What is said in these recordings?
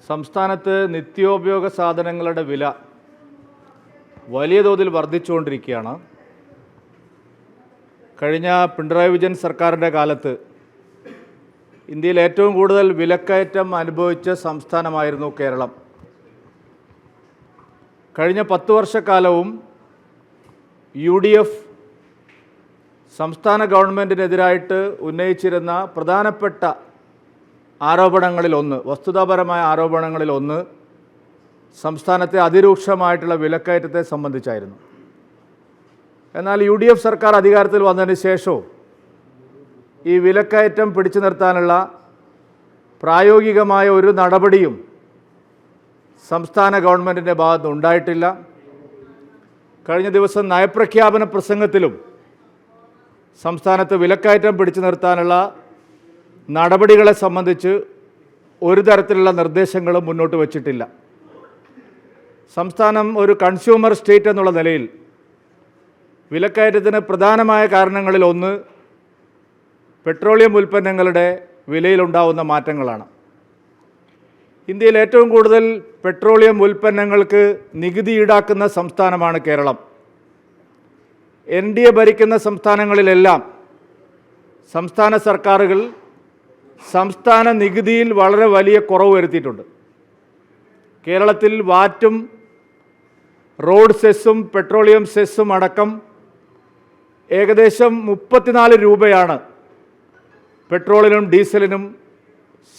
സംസ്ഥാനത്ത് നിത്യോപയോഗ സാധനങ്ങളുടെ വില വലിയ തോതിൽ വർദ്ധിച്ചുകൊണ്ടിരിക്കുകയാണ്. കഴിഞ്ഞ പിണറായി വിജയൻ സർക്കാരിൻ്റെ കാലത്ത് ഇന്ത്യയിൽ ഏറ്റവും കൂടുതൽ വിലക്കയറ്റം അനുഭവിച്ച സംസ്ഥാനമായിരുന്നു കേരളം. കഴിഞ്ഞ 10 വർഷക്കാലവും UDF സംസ്ഥാന ഗവൺമെൻറ്റിനെതിരായിട്ട് ഉന്നയിച്ചിരുന്ന പ്രധാനപ്പെട്ട ആരോപണങ്ങളിലൊന്ന്, വസ്തുതാപരമായ ആരോപണങ്ങളിലൊന്ന് സംസ്ഥാനത്തെ അതിരൂക്ഷമായിട്ടുള്ള വിലക്കയറ്റത്തെ സംബന്ധിച്ചായിരുന്നു. എന്നാൽ UDF സർക്കാർ അധികാരത്തിൽ വന്നതിന് ശേഷവും ഈ വിലക്കയറ്റം പിടിച്ചു നിർത്താനുള്ള പ്രായോഗികമായ ഒരു നടപടിയും സംസ്ഥാന ഗവൺമെൻറ്റിൻ്റെ ഭാഗത്ത് ഉണ്ടായിട്ടില്ല. കഴിഞ്ഞ ദിവസം നയപ്രഖ്യാപന പ്രസംഗത്തിലും സംസ്ഥാനത്ത് വിലക്കയറ്റം പിടിച്ചു നിർത്താനുള്ള നടപടികളെ സംബന്ധിച്ച് ഒരു തരത്തിലുള്ള നിർദ്ദേശങ്ങളും മുന്നോട്ട് വച്ചിട്ടില്ല. സംസ്ഥാനം ഒരു കൺസ്യൂമർ സ്റ്റേറ്റ് എന്നുള്ള നിലയിൽ വിലക്കയറ്റത്തിന് പ്രധാനമായ കാരണങ്ങളിൽ ഒന്ന് പെട്രോളിയം ഉൽപ്പന്നങ്ങളുടെ വിലയിലുണ്ടാവുന്ന മാറ്റങ്ങളാണ്. ഇന്ത്യയിൽ ഏറ്റവും കൂടുതൽ പെട്രോളിയം ഉൽപ്പന്നങ്ങൾക്ക് നികുതി ഈടാക്കുന്ന സംസ്ഥാനമാണ് കേരളം. NDA ഭരിക്കുന്ന സംസ്ഥാനങ്ങളിലെല്ലാം സംസ്ഥാന സർക്കാരുകൾ സംസ്ഥാന നികുതിയിൽ വളരെ വലിയ കുറവ് വരുത്തിയിട്ടുണ്ട്. കേരളത്തിൽ വാറ്റും റോഡ് സെസ്സും പെട്രോളിയം സെസ്സും അടക്കം ഏകദേശം 34 രൂപയാണ് പെട്രോളിനും ഡീസലിനും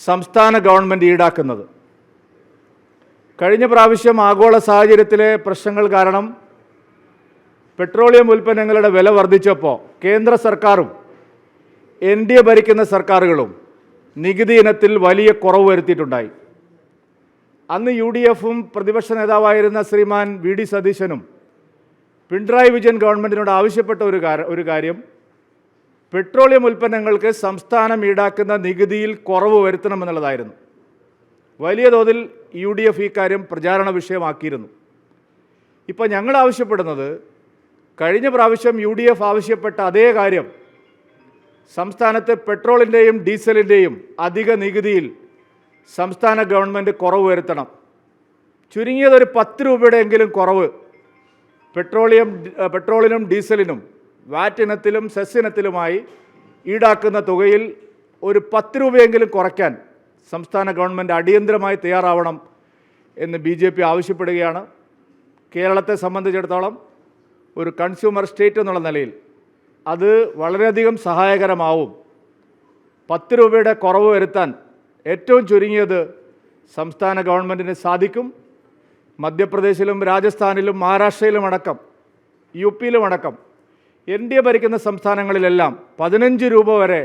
സംസ്ഥാന ഗവൺമെൻറ് ഈടാക്കുന്നത്. കഴിഞ്ഞ പ്രാവശ്യം ആഗോള സാഹചര്യത്തിലെ പ്രശ്നങ്ങൾ കാരണം പെട്രോളിയം ഉൽപ്പന്നങ്ങളുടെ വില വർദ്ധിച്ചപ്പോൾ കേന്ദ്ര സർക്കാരും NDA ഭരിക്കുന്ന സർക്കാരുകളും നികുതി ഇനത്തിൽ വലിയ കുറവ് വരുത്തിയിട്ടുണ്ടായി. അന്ന് UDFും പ്രതിപക്ഷ നേതാവായിരുന്ന ശ്രീമാൻ VD സതീശനും പിണറായി വിജയൻ ഗവൺമെൻറ്റിനോട് ആവശ്യപ്പെട്ട ഒരു കാര്യം പെട്രോളിയം ഉൽപ്പന്നങ്ങൾക്ക് സംസ്ഥാനം ഈടാക്കുന്ന നികുതിയിൽ കുറവ് വരുത്തണമെന്നുള്ളതായിരുന്നു. വലിയ തോതിൽ UDF ഈ കാര്യം പ്രചാരണ വിഷയമാക്കിയിരുന്നു. ഇപ്പോൾ ഞങ്ങൾ ആവശ്യപ്പെടുന്നത് കഴിഞ്ഞ പ്രാവശ്യം UDF ആവശ്യപ്പെട്ട അതേ കാര്യം സംസ്ഥാനത്ത് പെട്രോളിൻ്റെയും ഡീസലിൻ്റെയും അധിക നികുതിയിൽ സംസ്ഥാന ഗവൺമെൻറ് കുറവ് വരുത്തണം. ചുരുങ്ങിയതൊരു 10 രൂപയുടെയെങ്കിലും കുറവ് പെട്രോളിനും ഡീസലിനും വാറ്റ് ഇനത്തിലും സെസ് ഇനത്തിലുമായി ഈടാക്കുന്ന തുകയിൽ ഒരു 10 രൂപയെങ്കിലും കുറയ്ക്കാൻ സംസ്ഥാന ഗവൺമെൻറ് അടിയന്തരമായി തയ്യാറാവണം എന്ന് BJP ആവശ്യപ്പെടുകയാണ്. കേരളത്തെ സംബന്ധിച്ചിടത്തോളം ഒരു കൺസ്യൂമർ സ്റ്റേറ്റ് എന്നുള്ള നിലയിൽ അത് വളരെയധികം സഹായകരമാവും. 10 രൂപയുടെ കുറവ് വരുത്താൻ ഏറ്റവും ചുരുങ്ങിയത് സംസ്ഥാന ഗവൺമെൻറ്റിന് സാധിക്കും. മധ്യപ്രദേശിലും രാജസ്ഥാനിലും മഹാരാഷ്ട്രയിലും അടക്കം UPയിലും അടക്കം NDA ഭരിക്കുന്ന സംസ്ഥാനങ്ങളിലെല്ലാം 15 രൂപ വരെ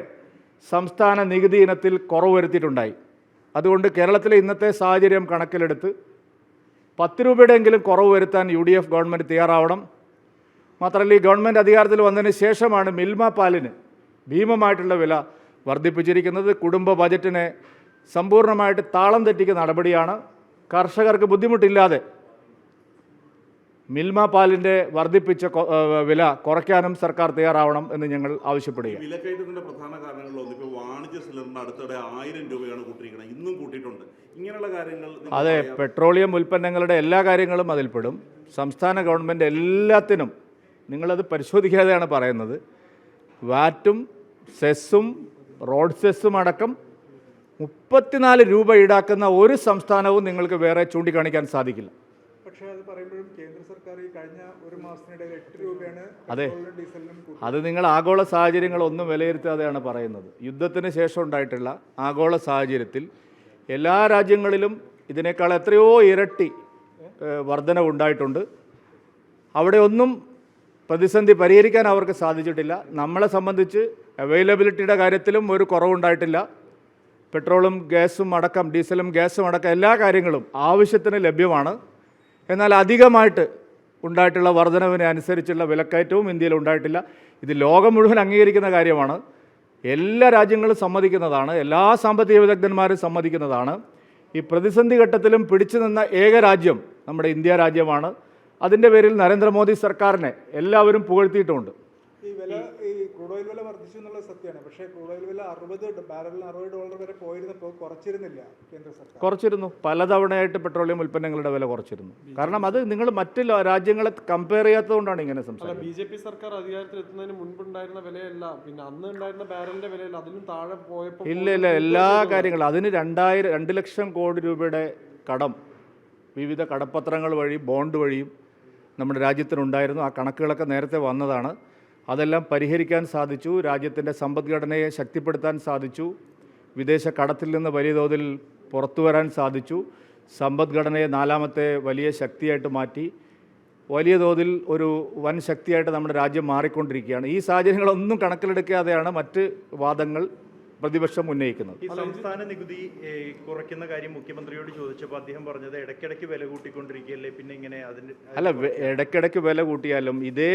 സംസ്ഥാന നികുതി ഇനത്തിൽ കുറവ് വരുത്തിയിട്ടുണ്ടായി. അതുകൊണ്ട് കേരളത്തിലെ ഇന്നത്തെ സാഹചര്യം കണക്കിലെടുത്ത് 10 രൂപയുടെയെങ്കിലും കുറവ് വരുത്താൻ UDF ഗവൺമെൻറ് തയ്യാറാവണം. മാത്രമല്ല, ഈ ഗവൺമെൻറ് അധികാരത്തിൽ വന്നതിന് ശേഷമാണ് മിൽമ പാലിന് ഭീമമായിട്ടുള്ള വില വർദ്ധിപ്പിച്ചിരിക്കുന്നത്. കുടുംബ ബജറ്റിനെ സമ്പൂർണ്ണമായിട്ട് താളം തെറ്റിക്കുന്ന നടപടിയാണ്. കർഷകർക്ക് ബുദ്ധിമുട്ടില്ലാതെ മിൽമ പാലിൻ്റെ വർദ്ധിപ്പിച്ച വില കുറയ്ക്കാനും സർക്കാർ തയ്യാറാവണം എന്ന് ഞങ്ങൾ ആവശ്യപ്പെടുകയാണ്. വിലക്കയറ്റത്തിൻ്റെ പ്രധാന കാരണങ്ങളിലൊന്നും ഇപ്പോൾ വാണിജ്യ സിലിണ്ടറിന് അടുത്തിടെ 1000 രൂപയാണ് കൂട്ടിയിരിക്കുന്നത്, ഇന്നും കൂട്ടിയിട്ടുണ്ട്. ഇങ്ങനെയുള്ള കാര്യങ്ങൾ അതെ, പെട്രോളിയം ഉൽപ്പന്നങ്ങളുടെ എല്ലാ കാര്യങ്ങളും അതിൽപ്പെടും. സംസ്ഥാന ഗവൺമെൻറ് എല്ലാത്തിനും, നിങ്ങളത് പരിശോധിക്കാതെയാണ് പറയുന്നത്, വാറ്റും സെസ്സും റോഡ് സെസ്സും അടക്കം 34 രൂപ ഈടാക്കുന്ന ഒരു സംസ്ഥാനവും നിങ്ങൾക്ക് വേറെ ചൂണ്ടിക്കാണിക്കാൻ സാധിക്കില്ല. പക്ഷേ അത് പറയുമ്പോഴും കേന്ദ്ര സർക്കാർ ഈ കഴിഞ്ഞ ഒരു മാസത്തിനിടെ 8 രൂപയാണ്. അതെ, അത് നിങ്ങൾ ആഗോള സാഹചര്യങ്ങളൊന്നും വിലയിരുത്താതെയാണ് പറയുന്നത്. യുദ്ധത്തിന് ശേഷം ഉണ്ടായിട്ടുള്ള ആഗോള സാഹചര്യത്തിൽ എല്ലാ രാജ്യങ്ങളിലും ഇതിനേക്കാൾ എത്രയോ ഇരട്ടി വർധനവുണ്ടായിട്ടുണ്ട്. അവിടെ ഒന്നും പ്രതിസന്ധി പരിഹരിക്കാൻ അവർക്ക് സാധിച്ചിട്ടില്ല. നമ്മളെ സംബന്ധിച്ച് അവൈലബിലിറ്റിയുടെ കാര്യത്തിലും ഒരു കുറവുണ്ടായിട്ടില്ല. പെട്രോളും ഗ്യാസും അടക്കം, ഡീസലും ഗ്യാസും അടക്കം എല്ലാ കാര്യങ്ങളും ആവശ്യത്തിന് ലഭ്യമാണ്. എന്നാൽ അധികമായിട്ട് ഉണ്ടായിട്ടുള്ള വർധനവിനെ അനുസരിച്ചുള്ള വിലക്കയറ്റവും ഇന്ത്യയിൽ ഉണ്ടായിട്ടില്ല. ഇത് ലോകം മുഴുവൻ അംഗീകരിക്കുന്ന കാര്യമാണ്. എല്ലാ രാജ്യങ്ങളും സമ്മതിക്കുന്നതാണ്, എല്ലാ സാമ്പത്തിക വിദഗ്ധന്മാരും സമ്മതിക്കുന്നതാണ്. ഈ പ്രതിസന്ധി ഘട്ടത്തിലും പിടിച്ചു നിന്ന ഏക രാജ്യം നമ്മുടെ ഇന്ത്യ രാജ്യമാണ്. അതിൻ്റെ പേരിൽ നരേന്ദ്രമോദി സർക്കാരിനെ എല്ലാവരും പുകഴ്ത്തിയിട്ടുമുണ്ട്. ഈ വില ക്രൂഡ് ഓയിൽ വില വർദ്ധിച്ചു എന്നുള്ളത് സത്യമാണ്. പക്ഷേ ക്രൂഡ് ഓയിൽ വില ബാരലിന് $60 വരെ പോയിരുന്നപ്പോൾ കുറച്ചിരുന്നില്ല കേന്ദ്ര സർക്കാർ. കുറച്ചിരുന്നു. പലതവണയായിട്ട് പെട്രോളിയം ഉൽപ്പന്നങ്ങളുടെ വില കുറച്ചിരുന്നു. കാരണം അത് നിങ്ങൾ മറ്റ് രാജ്യങ്ങളെ കമ്പയർ ചെയ്യാത്തതുകൊണ്ടാണ് ഇങ്ങനെ സംസാരിക്കുന്നത്. ബി.ജെ.പി. സർക്കാർ അധികാരത്തിൽ എത്തുന്നതിന് മുൻപുണ്ടായിരുന്ന വിലയല്ല, പിന്നെ അന്ന് ഉണ്ടായിരുന്ന ബാരലിന്റെ വിലയല്ല, അതിലും താഴെ പോയപ്പോൾ ഇല്ല എല്ലാ കാര്യങ്ങളും അതിന് 2 ലക്ഷം കോടി രൂപയുടെ കടം വിവിധ കടപ്പത്രങ്ങൾ വഴി ബോണ്ട് വഴിയും നമ്മുടെ രാജ്യത്തിനുണ്ടായിരുന്നു. ആ കണക്കുകളൊക്കെ നേരത്തെ വന്നതാണ്. അതെല്ലാം പരിഹരിക്കാൻ സാധിച്ചു. രാജ്യത്തിൻ്റെ സമ്പദ്ഘടനയെ ശക്തിപ്പെടുത്താൻ സാധിച്ചു. വിദേശ കടത്തിൽ നിന്ന് വലിയ തോതിൽ പുറത്തു വരാൻ സാധിച്ചു. സമ്പദ്ഘടനയെ 4ാമത്തെ വലിയ ശക്തിയായിട്ട് മാറ്റി. വലിയ തോതിൽ ഒരു വൻ ശക്തിയായിട്ട് നമ്മുടെ രാജ്യം മാറിക്കൊണ്ടിരിക്കുകയാണ്. ഈ സാഹചര്യങ്ങളൊന്നും കണക്കിലെടുക്കാതെയാണ് മറ്റ് വാദങ്ങൾ പ്രതിപക്ഷം ഉന്നയിക്കുന്നത്. ഈ സംസ്ഥാന നികുതി കുറയ്ക്കുന്ന കാര്യം മുഖ്യമന്ത്രിയോട് ചോദിച്ചപ്പോൾ അദ്ദേഹം പറഞ്ഞത് ഇടയ്ക്കിടയ്ക്ക് വില കൂട്ടിക്കൊണ്ടിരിക്കുകയല്ലേ, പിന്നെ ഇങ്ങനെ അതിന് അല്ല, ഇടയ്ക്കിടയ്ക്ക് വില കൂട്ടിയാലും ഇതേ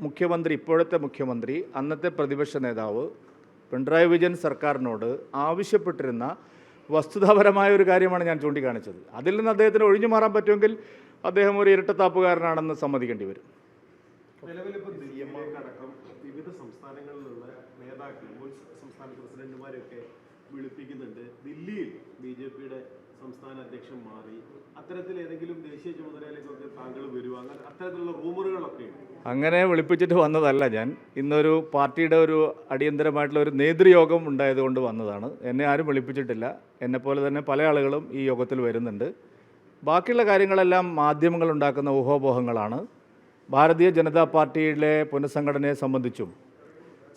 മുഖ്യമന്ത്രി, ഇപ്പോഴത്തെ മുഖ്യമന്ത്രി, അന്നത്തെ പ്രതിപക്ഷ നേതാവ് പിണറായി വിജയൻ സർക്കാരിനോട് ആവശ്യപ്പെട്ടിരുന്ന വസ്തുതാപരമായ ഒരു കാര്യമാണ് ഞാൻ ചൂണ്ടിക്കാണിച്ചത്. അതിൽ നിന്ന് അദ്ദേഹത്തിന് ഒഴിഞ്ഞു മാറാൻ പറ്റുമെങ്കിൽ അദ്ദേഹം ഒരു ഇരട്ടത്താപ്പുകാരനാണെന്ന് സമ്മതിക്കേണ്ടി വരും. നിലവിലിപ്പോൾ CMമാർക്കടക്കം വിവിധ സംസ്ഥാനങ്ങളിലുള്ള നേതാക്കൾ, മുൻ സംസ്ഥാന പ്രസിഡന്റുമാരെയൊക്കെ വിളിപ്പിക്കുന്നുണ്ട്. ദില്ലിയിൽ BJPയുടെ സംസ്ഥാന അധ്യക്ഷൻ മാറി. അത്തരത്തിൽ ഏതെങ്കിലും ദേശീയ ചുമതലയിലേക്കൊക്കെ താങ്കൾ വരുക, അങ്ങനെ അത്തരത്തിലുള്ള റൂമറുകളൊക്കെ ഉണ്ട്. അങ്ങനെ വിളിപ്പിച്ചിട്ട് വന്നതല്ല ഞാൻ. ഇന്നൊരു പാർട്ടിയുടെ ഒരു അടിയന്തരമായിട്ടുള്ള ഒരു നേതൃയോഗം ഉണ്ടായതുകൊണ്ട് വന്നതാണ്. എന്നെ ആരും വിളിപ്പിച്ചിട്ടില്ല. എന്നെപ്പോലെ തന്നെ പല ആളുകളും ഈ യോഗത്തിൽ വരുന്നുണ്ട്. ബാക്കിയുള്ള കാര്യങ്ങളെല്ലാം മാധ്യമങ്ങൾ ഉണ്ടാക്കുന്ന ഊഹാപോഹങ്ങളാണ്. ഭാരതീയ ജനതാ പാർട്ടിയിലെ പുനഃസംഘടനയെ സംബന്ധിച്ചും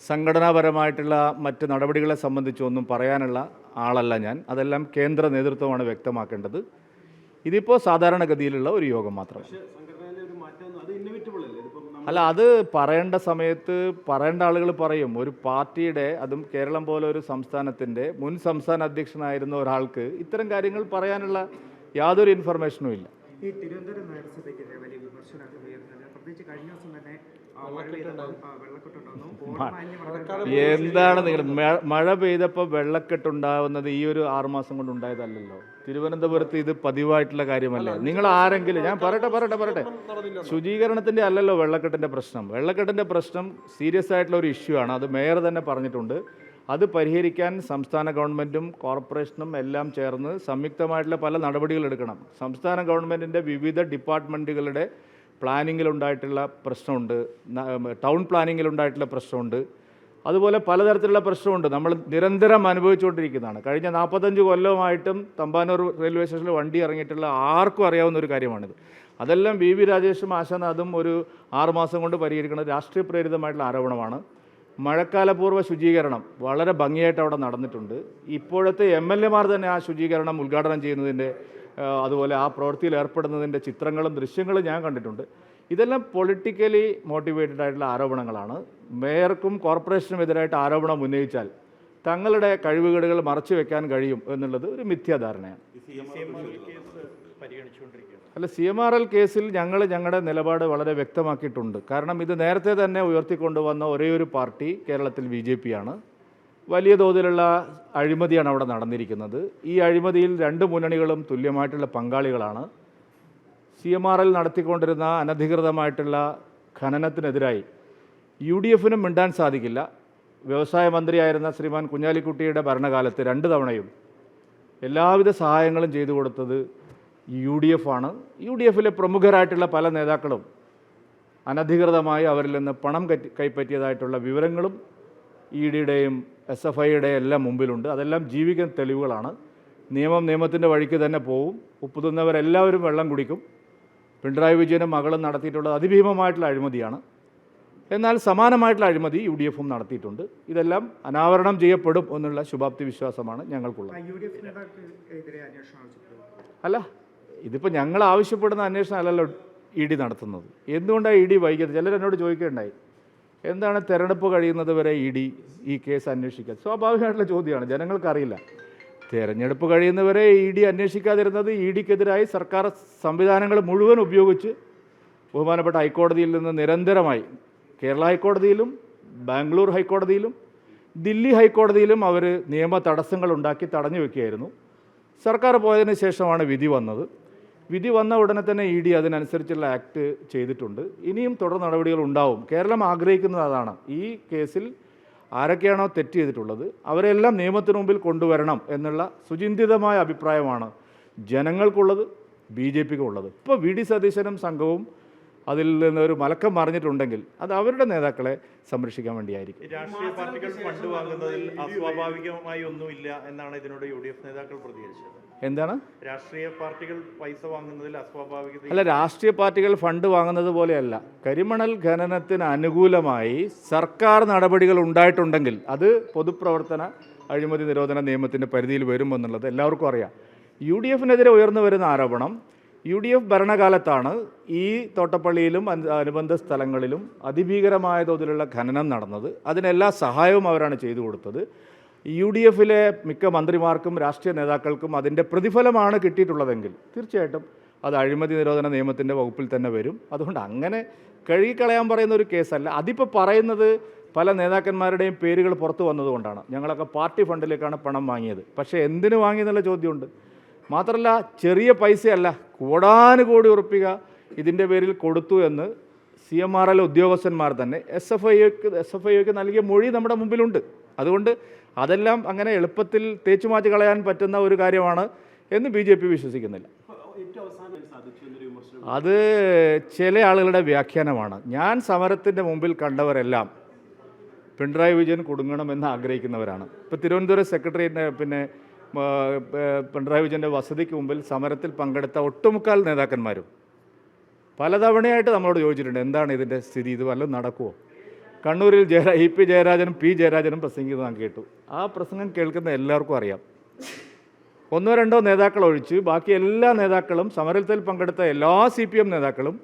സംഘടനാപരമായിട്ടുള്ള മറ്റ് നടപടികളെ സംബന്ധിച്ചും ഒന്നും പറയാനുള്ള ആളല്ല ഞാൻ. അതെല്ലാം കേന്ദ്ര നേതൃത്വമാണ് വ്യക്തമാക്കേണ്ടത്. ഇതിപ്പോൾ സാധാരണഗതിയിലുള്ള ഒരു യോഗം മാത്രം. സംഘടനയിലെ ഒരു മാറ്റം അത് ഇന്നോവേറ്റബിൾ അല്ലേ? ഇതിപ്പം അല്ല, അത് പറയേണ്ട സമയത്ത് പറയേണ്ട ആളുകൾ പറയും. ഒരു പാർട്ടിയുടെ, അതും കേരളം പോലെ ഒരു സംസ്ഥാനത്തിൻ്റെ മുൻ സംസ്ഥാന അധ്യക്ഷനായിരുന്ന ഒരാൾക്ക് ഇത്തരം കാര്യങ്ങൾ പറയാനുള്ള യാതൊരു ഇൻഫർമേഷനും ഇല്ല. ഈ തിരുവനന്തപുരം നഗരസഭയ്ക്കെതിരെ വലിയ വിമർശനമൊക്കെ ഉയർന്നത്, പ്രത്യേകിച്ച് കഴിഞ്ഞ ദിവസം തന്നെ എന്താണ് നിങ്ങൾ മഴ പെയ്തപ്പോൾ വെള്ളക്കെട്ടുണ്ടാവുന്നത് ഈ ഒരു 6 മാസം കൊണ്ട് ഉണ്ടായതല്ലല്ലോ. തിരുവനന്തപുരത്ത് ഇത് പതിവായിട്ടുള്ള കാര്യമല്ല. നിങ്ങൾ ആരെങ്കിലും, ഞാൻ പറയട്ടെ, ശുചീകരണത്തിൻ്റെ അല്ലല്ലോ വെള്ളക്കെട്ടിൻ്റെ പ്രശ്നം. വെള്ളക്കെട്ടിൻ്റെ പ്രശ്നം സീരിയസ് ആയിട്ടുള്ള ഒരു ഇഷ്യൂ ആണ്. അത് മേയർ തന്നെ പറഞ്ഞിട്ടുണ്ട്. അത് പരിഹരിക്കാൻ സംസ്ഥാന ഗവൺമെൻറ്റും കോർപ്പറേഷനും എല്ലാം ചേർന്ന് സംയുക്തമായിട്ടുള്ള പല നടപടികൾ എടുക്കണം. സംസ്ഥാന ഗവൺമെൻറ്റിൻ്റെ വിവിധ ഡിപ്പാർട്ട്മെൻറ്റുകളുടെ പ്ലാനിങ്ങിലുണ്ടായിട്ടുള്ള പ്രശ്നമുണ്ട്, ടൗൺ പ്ലാനിങ്ങിലുണ്ടായിട്ടുള്ള പ്രശ്നമുണ്ട്, അതുപോലെ പലതരത്തിലുള്ള പ്രശ്നമുണ്ട്. നമ്മൾ നിരന്തരം അനുഭവിച്ചുകൊണ്ടിരിക്കുന്നതാണ്. കഴിഞ്ഞ 45 കൊല്ലമായിട്ടും തമ്പാനൂർ റെയിൽവേ സ്റ്റേഷനിൽ വണ്ടി ഇറങ്ങിയിട്ടുള്ള ആർക്കും അറിയാവുന്ന ഒരു കാര്യമാണിത്. അതെല്ലാം VV രാജേഷും ആശാനാഥും ഒരു 6 മാസം കൊണ്ട് പരിഹരിക്കുന്നത് രാഷ്ട്രീയ പ്രേരിതമായിട്ടുള്ള ആരോപണമാണ്. മഴക്കാലപൂർവ്വ ശുചീകരണം വളരെ ഭംഗിയായിട്ട് അവിടെ നടന്നിട്ടുണ്ട്. ഇപ്പോഴത്തെ MLAമാർ തന്നെ ആ ശുചീകരണം ഉദ്ഘാടനം ചെയ്യുന്നതിൻ്റെ, അതുപോലെ ആ പ്രവൃത്തിയിൽ ഏർപ്പെടുന്നതിൻ്റെ ചിത്രങ്ങളും ദൃശ്യങ്ങളും ഞാൻ കണ്ടിട്ടുണ്ട്. ഇതെല്ലാം പൊളിറ്റിക്കലി മോട്ടിവേറ്റഡ് ആയിട്ടുള്ള ആരോപണങ്ങളാണ്. മേയർക്കും കോർപ്പറേഷനും എതിരായിട്ട് ആരോപണം ഉന്നയിച്ചാൽ തങ്ങളുടെ കഴിവുകേടുകൾ മറച്ചു വെക്കാൻ കഴിയും എന്നുള്ളത് ഒരു മിഥ്യാധാരണയാണ്. അല്ല, CMRL കേസിൽ ഞങ്ങളുടെ നിലപാട് വളരെ വ്യക്തമാക്കിയിട്ടുണ്ട്. കാരണം ഇത് നേരത്തെ തന്നെ ഉയർത്തിക്കൊണ്ടുവന്ന ഒരേ ഒരു പാർട്ടി കേരളത്തിൽ BJP ആണ്. വലിയ തോതിലുള്ള അഴിമതിയാണ് അവിടെ നടന്നിരിക്കുന്നത്. ഈ അഴിമതിയിൽ 2 മുന്നണികളും തുല്യമായിട്ടുള്ള പങ്കാളികളാണ്. CMRL നടത്തിക്കൊണ്ടിരുന്ന അനധികൃതമായിട്ടുള്ള ഖനനത്തിനെതിരായി UDFനും മിണ്ടാൻ സാധിക്കില്ല. വ്യവസായ മന്ത്രിയായിരുന്ന ശ്രീമാൻ കുഞ്ഞാലിക്കുട്ടിയുടെ ഭരണകാലത്ത് 2 തവണയും എല്ലാവിധ സഹായങ്ങളും ചെയ്തു കൊടുത്തത് UDF ആണ്. UDFലെ പ്രമുഖരായിട്ടുള്ള പല നേതാക്കളും അനധികൃതമായി അവരിൽ നിന്ന് പണം കൈപ്പറ്റിയതായിട്ടുള്ള വിവരങ്ങളും EDയുടെയും SFIയുടെയും എല്ലാം മുമ്പിലുണ്ട്. അതെല്ലാം ജീവിക്കുന്ന തെളിവുകളാണ്. നിയമത്തിൻ്റെ വഴിക്ക് തന്നെ പോവും. ഉപ്പ് തിന്നവരെല്ലാവരും വെള്ളം കുടിക്കും. പിണറായി വിജയനും മകളും നടത്തിയിട്ടുള്ളത് അതിഭീമമായിട്ടുള്ള അഴിമതിയാണ്. എന്നാൽ സമാനമായിട്ടുള്ള അഴിമതി UDFും നടത്തിയിട്ടുണ്ട്. ഇതെല്ലാം അനാവരണം ചെയ്യപ്പെടും എന്നുള്ള ശുഭാപ്തി വിശ്വാസമാണ് ഞങ്ങൾക്കുള്ളത്. അല്ല, ഇതിപ്പോൾ ഞങ്ങൾ ആവശ്യപ്പെടുന്ന അന്വേഷണം അല്ലല്ലോ ED നടത്തുന്നത്. എന്തുകൊണ്ടാണ് ED വൈകിയത്? ചിലർ എന്നോട് ചോദിക്കുകയുണ്ടായി, എന്താണ് തെരഞ്ഞെടുപ്പ് കഴിയുന്നത് വരെ ED ഈ കേസ് അന്വേഷിക്കുക? സ്വാഭാവികമായിട്ടുള്ള ചോദ്യമാണ്, ജനങ്ങൾക്കറിയില്ല. തെരഞ്ഞെടുപ്പ് കഴിയുന്നവരെ ED അന്വേഷിക്കാതിരുന്നത് EDക്കെതിരായി സർക്കാർ സംവിധാനങ്ങൾ മുഴുവൻ ഉപയോഗിച്ച് ബഹുമാനപ്പെട്ട ഹൈക്കോടതിയിൽ നിന്ന് നിരന്തരമായി, കേരള ഹൈക്കോടതിയിലും ബാംഗ്ലൂർ ഹൈക്കോടതിയിലും ദില്ലി ഹൈക്കോടതിയിലും അവർ നിയമ തടസ്സങ്ങൾ ഉണ്ടാക്കി തടഞ്ഞു വെക്കുകയായിരുന്നു. സർക്കാർ പോയതിന് ശേഷമാണ് വിധി വന്നത്. വിധി വന്ന ഉടനെ തന്നെ ED അതിനനുസരിച്ചുള്ള ആക്ട് ചെയ്തിട്ടുണ്ട്. ഇനിയും തുടർ നടപടികൾ ഉണ്ടാവും. കേരളം ആഗ്രഹിക്കുന്നത് അതാണ്. ഈ കേസിൽ ആരൊക്കെയാണോ തെറ്റ് ചെയ്തിട്ടുള്ളത് അവരെല്ലാം നിയമത്തിന് മുമ്പിൽ കൊണ്ടുവരണം എന്നുള്ള സുചിന്തിതമായ അഭിപ്രായമാണ് ജനങ്ങൾക്കുള്ളത്, ബി ജെ പിക്കും ഉള്ളത്. ഇപ്പോൾ വി ഡി സതീശനും സംഘവും അതിൽ നിന്നൊരു മലക്കം മറിഞ്ഞിട്ടുണ്ടെങ്കിൽ അത് അവരുടെ നേതാക്കളെ സംരക്ഷിക്കാൻ വേണ്ടിയായിരിക്കും. രാഷ്ട്രീയ പാർട്ടികൾ ഫണ്ട് വാങ്ങുന്നതിൽ അസ്വാഭാവികമായി ഒന്നുമില്ല എന്നാണ് ഇതിനോട് UDF നേതാക്കൾ പ്രതികരിച്ചത്. എന്താണ്? രാഷ്ട്രീയ പാർട്ടികൾ പൈസ വാങ്ങുന്നതിൽ അസ്വാഭാവികത അല്ല, രാഷ്ട്രീയ പാർട്ടികൾ ഫണ്ട് വാങ്ങുന്നത് പോലെയല്ല. കരിമണൽ ഖനനത്തിന് അനുകൂലമായി സർക്കാർ നടപടികൾ ഉണ്ടായിട്ടുണ്ടെങ്കിൽ അത് പൊതുപ്രവർത്തന അഴിമതി നിരോധന നിയമത്തിൻ്റെ പരിധിയിൽ വരുമെന്നുള്ളത് എല്ലാവർക്കും അറിയാം. UDFനെതിരെ ഉയർന്നു വരുന്ന ആരോപണം UDF ഭരണകാലത്താണ് ഈ തോട്ടപ്പള്ളിയിലും അനുബന്ധ സ്ഥലങ്ങളിലും അതിഭീകരമായ തോതിലുള്ള ഖനനം നടന്നത്. അതിനെല്ലാ സഹായവും അവരാണ് ചെയ്തു കൊടുത്തത്. UDFിലെ മിക്ക മന്ത്രിമാർക്കും രാഷ്ട്രീയ നേതാക്കൾക്കും അതിൻ്റെ പ്രതിഫലമാണ് കിട്ടിയിട്ടുള്ളതെങ്കിൽ തീർച്ചയായിട്ടും അത് അഴിമതി നിരോധന നിയമത്തിൻ്റെ വകുപ്പിൽ തന്നെ വരും. അതുകൊണ്ട് അങ്ങനെ കഴുകിക്കളയാൻ പറയുന്ന ഒരു കേസല്ല. അതിപ്പോൾ പറയുന്നത് പല നേതാക്കന്മാരുടെയും പേരുകൾ പുറത്തു വന്നതുകൊണ്ടാണ്. ഞങ്ങളൊക്കെ പാർട്ടി ഫണ്ടിലേക്കാണ് പണം വാങ്ങിയത്. പക്ഷേ എന്തിനു വാങ്ങിയെന്നുള്ള ചോദ്യമുണ്ട്. മാത്രമല്ല, ചെറിയ പൈസയല്ല, കോടാനുകോടി ഉറപ്പിക ഇതിൻ്റെ പേരിൽ കൊടുത്തു എന്ന് CMRL ഉദ്യോഗസ്ഥന്മാർ തന്നെ SFIക്ക് നൽകിയ മൊഴി നമ്മുടെ മുമ്പിലുണ്ട്. അതുകൊണ്ട് അതെല്ലാം അങ്ങനെ എളുപ്പത്തിൽ തേച്ചുമാറ്റി കളയാൻ പറ്റുന്ന ഒരു കാര്യമാണ് എന്ന് BJP വിശ്വസിക്കുന്നില്ല. അത് ചില ആളുകളുടെ വ്യാഖ്യാനമാണ്. ഞാൻ സമരത്തിൻ്റെ മുമ്പിൽ കണ്ടവരെല്ലാം പിണറായി വിജയൻ കുടുങ്ങണമെന്ന് ആഗ്രഹിക്കുന്നവരാണ്. ഇപ്പോൾ തിരുവനന്തപുരം സെക്രട്ടേറിയറ്റ് പിണറായി വിജയൻ്റെ വസതിക്ക് മുമ്പിൽ സമരത്തിൽ പങ്കെടുത്ത ഒട്ടുമുക്കാൽ നേതാക്കന്മാരും പലതവണയായിട്ട് നമ്മളോട് ചോദിച്ചിട്ടുണ്ട്, എന്താണ് ഇതിൻ്റെ സ്ഥിതി, ഇത് വല്ലതും നടക്കുമോ? കണ്ണൂരിൽ EP ജയരാജനും P ജയരാജനും പ്രസംഗിക്കുന്നത് ഞാൻ കേട്ടു. ആ പ്രസംഗം കേൾക്കുന്ന എല്ലാവർക്കും അറിയാം. 1-2 നേതാക്കൾ ഒഴിച്ച് ബാക്കി എല്ലാ നേതാക്കളും, സമരത്തിൽ പങ്കെടുത്ത എല്ലാ CPM നേതാക്കളും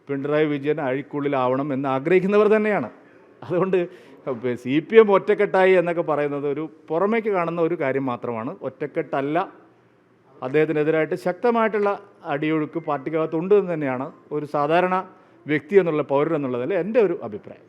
പിണറായി വിജയൻ അഴിക്കുള്ളിലാവണം എന്ന് ആഗ്രഹിക്കുന്നവർ തന്നെയാണ്. അതുകൊണ്ട് CPM ഒറ്റക്കെട്ടായി എന്നൊക്കെ പറയുന്നത് ഒരു പുറമേക്ക് കാണുന്ന ഒരു കാര്യം മാത്രമാണ്. ഒറ്റക്കെട്ടല്ല, അദ്ദേഹത്തിനെതിരായിട്ട് ശക്തമായിട്ടുള്ള അടിയൊഴുക്ക് പാർട്ടിക്കകത്തുണ്ട് എന്ന് തന്നെയാണ് ഒരു സാധാരണ വ്യക്തി എന്നുള്ള, പൗരൻ എന്നുള്ളതിൽ എൻ്റെ ഒരു അഭിപ്രായം.